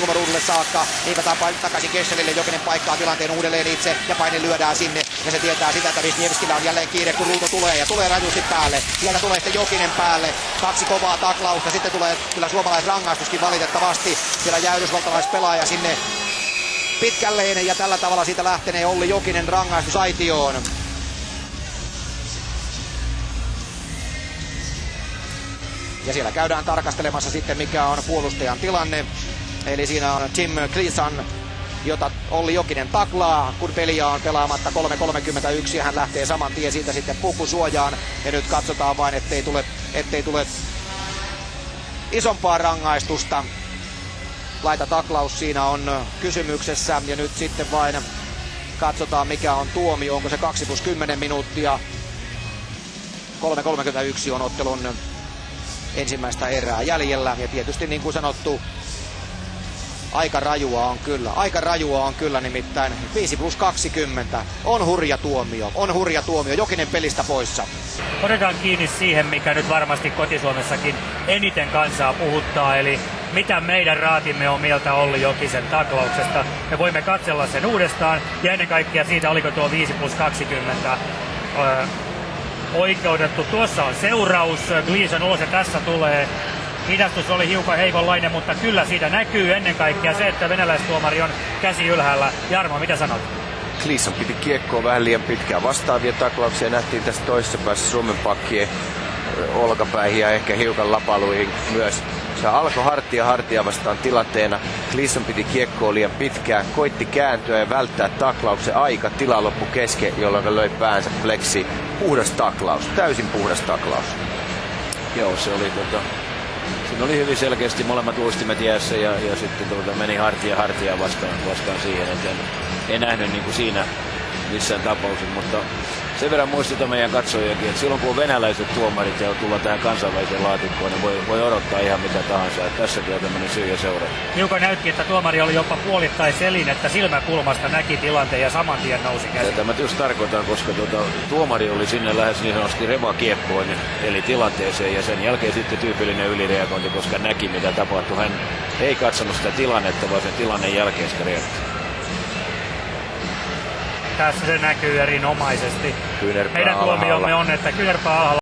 tuomaruudulle saakka. Niinpä takaisin Kesselille, Jokinen paikkaa tilanteen uudelleen itse ja paine lyödään sinne. Ja se tietää sitä, että Wisniewskillä on jälleen kiire, kun Ruuto tulee ja tulee rajusti päälle. Sieltä tulee sitten Jokinen päälle. 2 kovaa taklausta. Sitten tulee kyllä suomalaisrangaistuskin valitettavasti. Siellä jää yhdysvaltalaispelaaja sinne pitkälleen ja tällä tavalla siitä lähtenee Olli Jokinen rangaistusaitioon. Ja siellä käydään tarkastelemassa sitten mikä on puolustajan tilanne. Eli siinä on Tim Gleason, jota Olli Jokinen taklaa, kun peliä on pelaamatta 3.31 ja hän lähtee saman tien siitä sitten pukusuojaan. Ja nyt katsotaan vain, ettei tule isompaa rangaistusta. Laita taklaus siinä on kysymyksessä ja nyt sitten vain katsotaan mikä on tuomio. Onko se 2+10 minuuttia. 3.31 on ottelun ensimmäistä erää jäljellä ja tietysti niin kuin sanottu aika rajua on kyllä nimittäin 5+20 on hurja tuomio, Jokinen pelistä poissa. Otetaan kiinni siihen, mikä nyt varmasti kotisuomessakin eniten kansaa puhuttaa, eli mitä meidän raatimme on mieltä Olli Jokisen taklauksesta. Me voimme katsella sen uudestaan ja ennen kaikkea siitä, oliko tuo 5+20 oikeutettu. Tuossa on seuraus, Gleason ulos ja tässä tulee. Hidastus oli hiukan heikonlainen, mutta kyllä siitä näkyy ennen kaikkea se, että venäläistuomari on käsi ylhäällä. Jarmo, mitä sanot? Gleason piti kiekkoa vähän liian pitkään vastaavia taklauksia. Nähtiin tässä toisessa päässä Suomen pakkien olkapäihin ja ehkä hiukan lapaluihin myös. Se alkoi hartia vastaan tilanteena. Gleason piti kiekkoa liian pitkään, koitti kääntyä ja välttää taklauksen aika. Tila loppu kesken, jolloin löi päänsä fleksiin. Puhdas taklaus, täysin puhdas taklaus. Joo, se oli siinä oli hyvin selkeästi molemmat uistimet jäässä ja sitten meni hartia vastaan siihen, että en nähnyt niin kuin siinä missään tapauksessa, mutta sen verran muistutan meidän katsojiakin, että silloin kun on venäläiset tuomarit ja tulla tähän kansainväliseen laatikkoon, niin voi odottaa ihan mitä tahansa, että tässäkin on tämmöinen syy ja seura. Hiukan näytti, että tuomari oli jopa puolittain selin, että silmäkulmasta näki tilanteen ja saman tien nousi käsi. Tämä just tarkoitan, koska tuomari oli sinne lähes niin sanotusti revakieppoon, eli tilanteeseen, ja sen jälkeen sitten tyypillinen ylireagointi, koska näki mitä tapahtui. Hän ei katsonut sitä tilannetta, vaan sen tilanteen jälkeen sitä reagointia. Tässä se näkyy erinomaisesti. Kyynärpää Meidän tuomiomme on, että kyynärpää alhaalla.